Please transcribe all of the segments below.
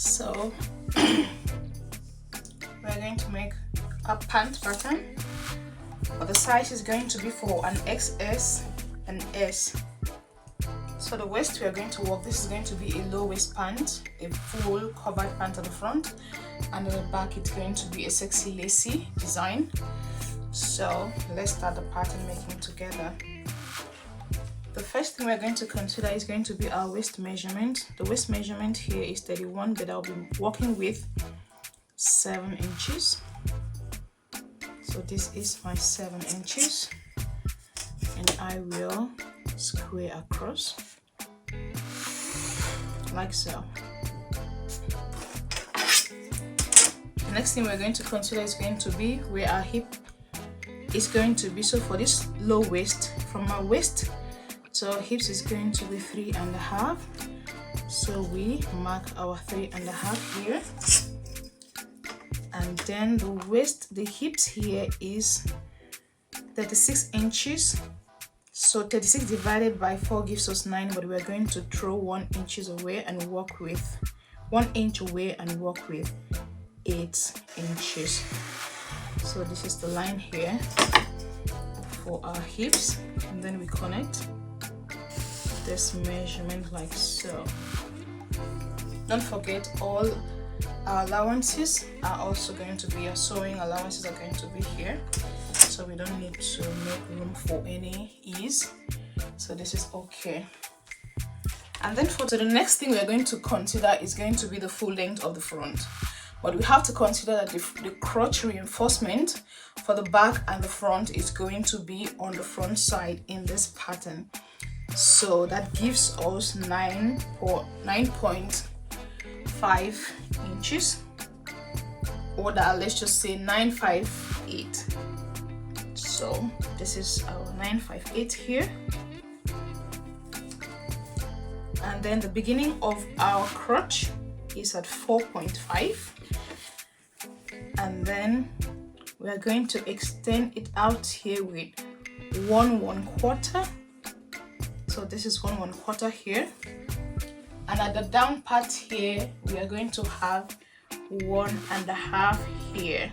So we're going to make a pant pattern, but the size is going to be for an XS and S. So the waist we are going to work, this is going to be a low waist pant, a full covered pant at the front, and at the back it's going to be a sexy lacy design. So let's start the pattern making together. The first thing we're going to consider is going to be our waist measurement. The waist measurement here is 31, but I'll be working with 7 inches. So this is my 7 inches, and I will square across like so. The next thing we're going to consider is going to be where our hip is going to be. So for this low waist, from our waist to our hips is going to be 3.5. So we mark our 3.5 here, and then the waist, the hips here is 36 inches. So 36 divided by 4 gives us 9, but we're going to throw 1 inch away and work with 1 inch away and work with 8 inches. So this is the line here for our hips, and then we connect this measurement like so. Don't forget, all our allowances are also going to be, our sewing allowances are going to be here, so we don't need to make room for any ease. So this is okay. And then for the next thing we're going to consider is going to be the full length of the front. But we have to consider that the crotch reinforcement for the back and the front is going to be on the front side in this pattern. So that gives us 9.5 inches, or that, let's just say 958. So this is our 958 here, and then the beginning of our crotch is at 4.5, and then we are going to extend it out here with 1/1/4. So this is 1/1/4 here, and at the down part here we are going to have 1.5 here,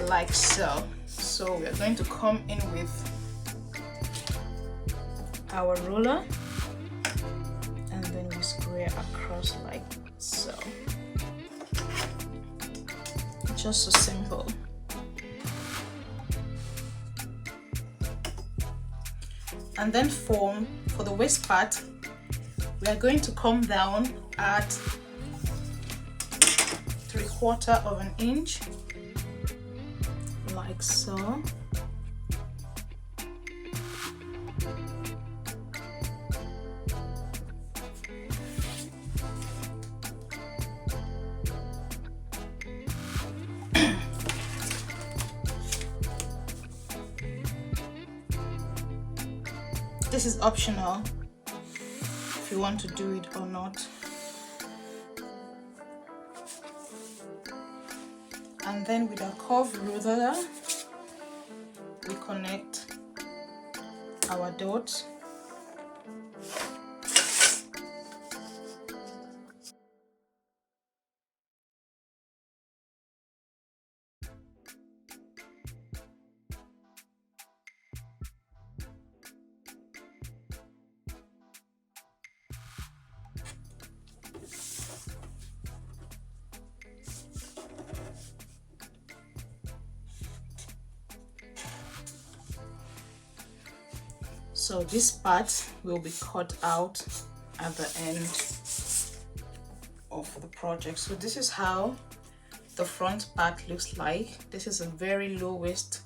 like so. So we are going to come in with our ruler, and then we square across like so. Just so simple. And then for the waist part, we are going to come down at 3/4 of an inch, like so. This is optional if you want to do it or not. And then with a curved ruler, we connect our dots. So this part will be cut out at the end of the project. So this is how the front part looks like. This is a very low waist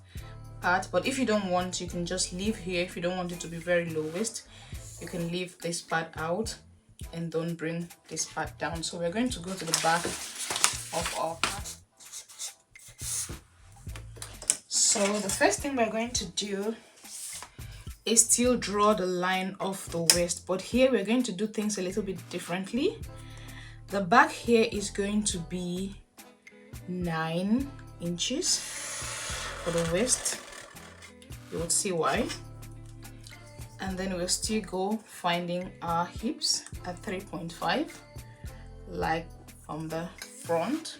part, but if you don't want, you can just leave here. If you don't want it to be very low waist, you can leave this part out and don't bring this part down. So we're going to go to the back of our part. So the first thing we're going to do is still draw the line of the waist, but here we're going to do things a little bit differently. The back here is going to be 9 inches for the waist. You will see why. And then we'll still go finding our hips at 3.5, like on the front,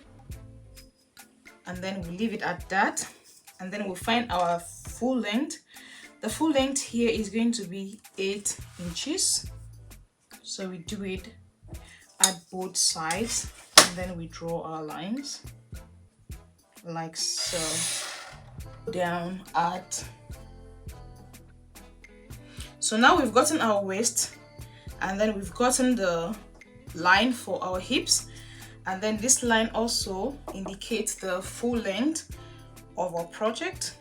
and then we leave it at that, and then we'll find our full length. The full length here is going to be 8 inches, so we do it at both sides, and then we draw our lines like so down at. So now we've gotten our waist, and then we've gotten the line for our hips, and then this line also indicates the full length of our project.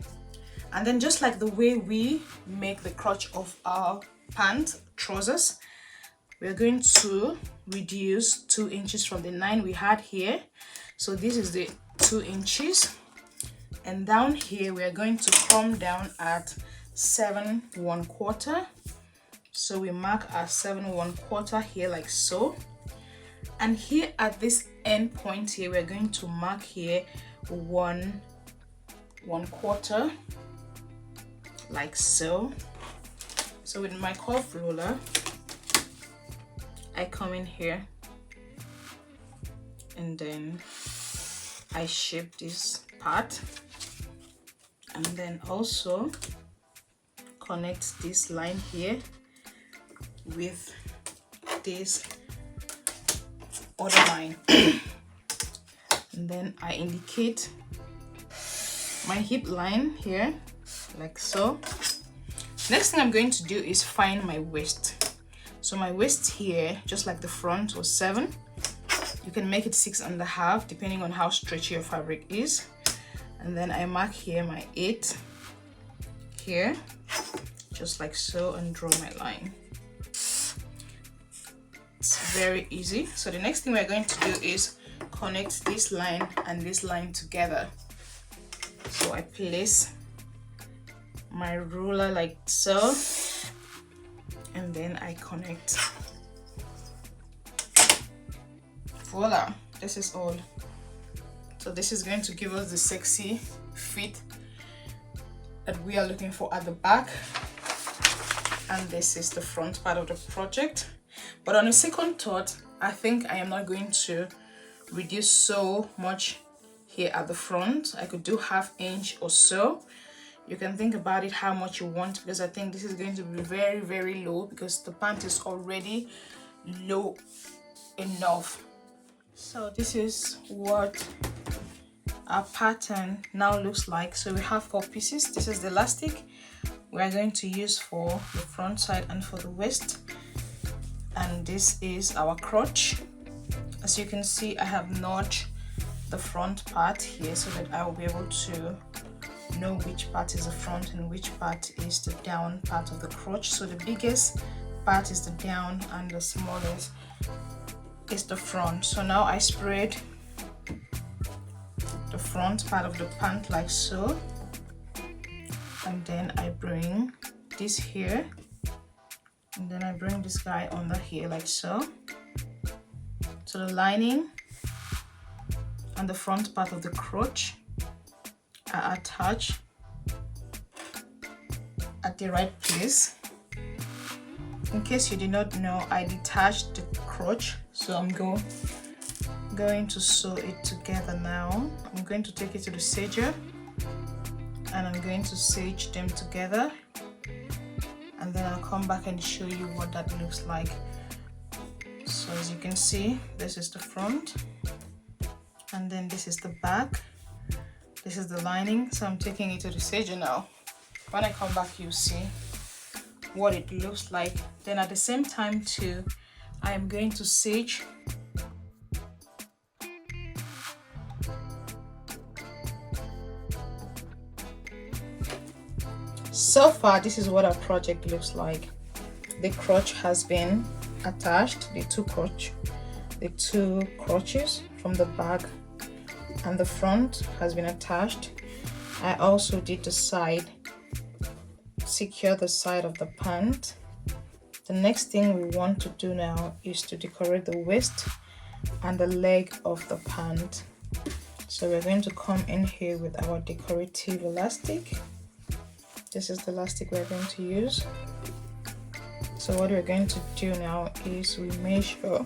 And then just like the way we make the crotch of our pant trousers, we're going to reduce 2 inches from the 9 we had here. So this is the 2 inches, and down here we are going to come down at 7 1/4. So we mark our 7 1/4 here like so, and here at this end point here we're going to mark here 1 1/4 like so. So with my curved ruler, I come in here and then I shape this part, and then also connect this line here with this other line. And then I indicate my hip line here like so. Next thing I'm going to do is find my waist. So my waist here, just like the front, was 7. You can make it 6.5 depending on how stretchy your fabric is. And then I mark here my 8 here, just like so, and draw my line. It's very easy. So the next thing we're going to do is connect this line and this line together. So I place my ruler like so, and then I connect. Voila, this is all. So this is going to give us the sexy fit that we are looking for at the back, and this is the front part of the project. But on a second thought, I think I am not going to reduce so much here at the front. I could do 1/2 inch or so. You can think about it how much you want, because I think this is going to be very, very low because the pant is already low enough. So this is what our pattern now looks like. So we have 4 pieces. This is the elastic we are going to use for the front side and for the waist, and this is our crotch. As you can see, I have notched the front part here so that I will be able to know which part is the front and which part is the down part of the crotch. So the biggest part is the down and the smallest is the front. So now I spread the front part of the pant like so, and then I bring this here, and then I bring this guy under here like so. So the lining and the front part of the crotch are attached at the right place. In case you did not know, I detached the crotch, so I'm going to sew it together now. I'm going to take it to the serger and I'm going to sage them together, and then I'll come back and show you what that looks like. So as you can see, this is the front, and then this is the back. This is the lining. So I'm taking it to the serger now. When I come back, you'll see what it looks like. Then at the same time too, I am going to sage so far. This is what our project looks like. The crotch has been attached, the two crotches from the back and the front has been attached. I also did the side, secure the side of the pant. The next thing we want to do now is to decorate the waist and the leg of the pant. So we're going to come in here with our decorative elastic. This is the elastic we're going to use. So what we're going to do now is we measure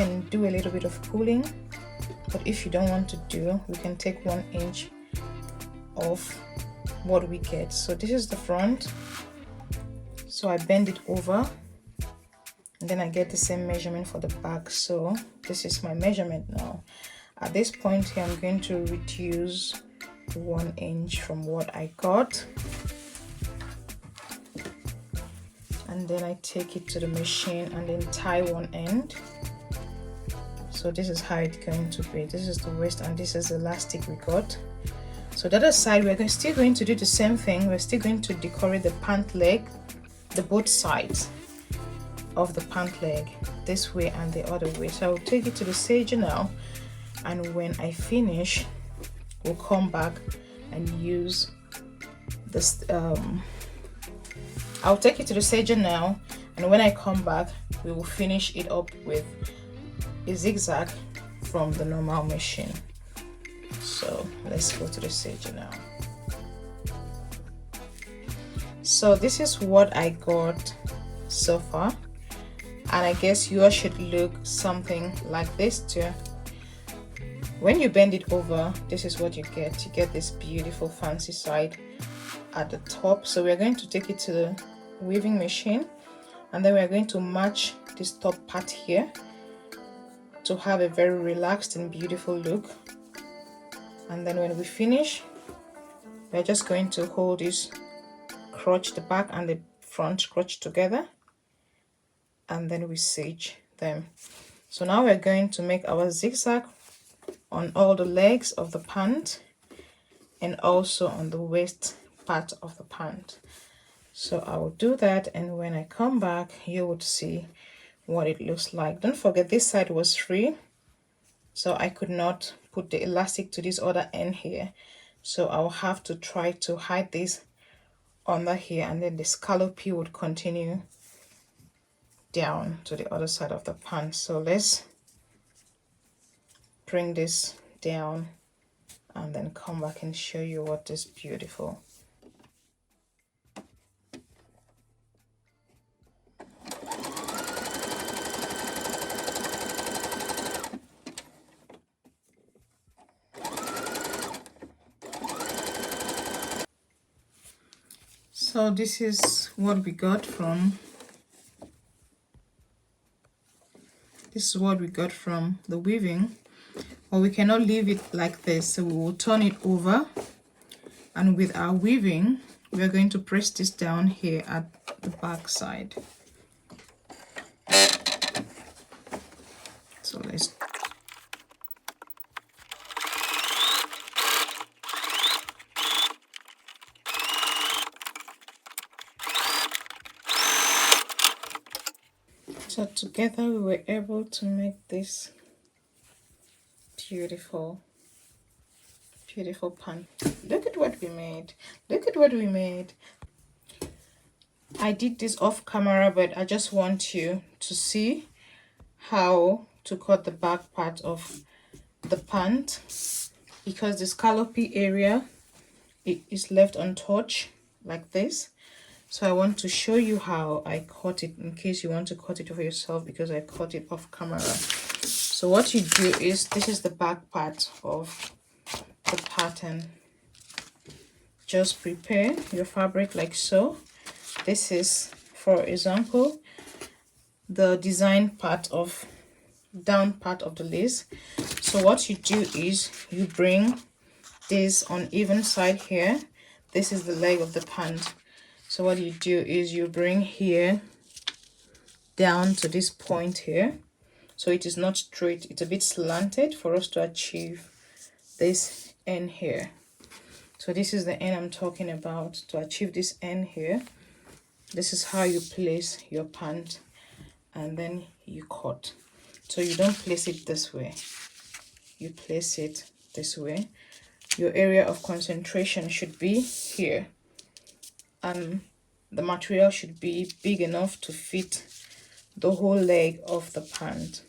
can do a little bit of pulling, but if you don't want to do, we can take 1 inch of what we get. So this is the front, so I bend it over and then I get the same measurement for the back. So this is my measurement now. At this point here, I'm going to reduce 1 inch from what I got, and then I take it to the machine and then tie one end. So this is how it's going to be. This is the waist and this is the elastic we got. So the other side, we're still going to do the same thing. We're still going to decorate the pant leg, the both sides of the pant leg, this way and the other way. So I'll take it to the stager now, and when I finish, we'll come back and use this. I'll take it to the stager now, and when I come back, we will finish it up with a zigzag from the normal machine. So let's go to the stager now. So this is what I got so far, and I guess yours should look something like this too. When you bend it over, this is what you get. You get this beautiful fancy side at the top. So we're going to take it to the weaving machine, and then we're going to match this top part here to have a very relaxed and beautiful look. And then when we finish, we're just going to hold this crotch, the back and the front crotch together, and then we stitch them. So now we're going to make our zigzag on all the legs of the pant and also on the waist part of the pant. So I will do that, and when I come back, you would see what it looks like. Don't forget, this side was free, so I could not put the elastic to this other end here, so I'll have to try to hide this under here, and then the scallopy would continue down to the other side of the pant. So let's bring this down and then come back and show you what is beautiful. So this is what we got from the weaving. But we cannot leave it like this, so we will turn it over, and with our weaving we are going to press this down here at the back side. So let's so together we were able to make this beautiful pant. Look at what we made. Look at what we made. I did this off camera, but I just want you to see how to cut the back part of the pant, because the scallopy area, it is left untouched like this. So I want to show you how I cut it, in case you want to cut it for yourself, because I cut it off camera. So what you do is, this is the back part of the pattern. Just prepare your fabric like so. This is, for example, the design part of down part of the lace. So what you do is you bring this on even side here. This is the leg of the pant. So what you do is you bring here down to this point here. So it is not straight, it's a bit slanted for us to achieve this end here. So this is the end I'm talking about. To achieve this end here, this is how you place your pant, and then you cut. So you don't place it this way, you place it this way. Your area of concentration should be here, and the material should be big enough to fit the whole leg of the pant.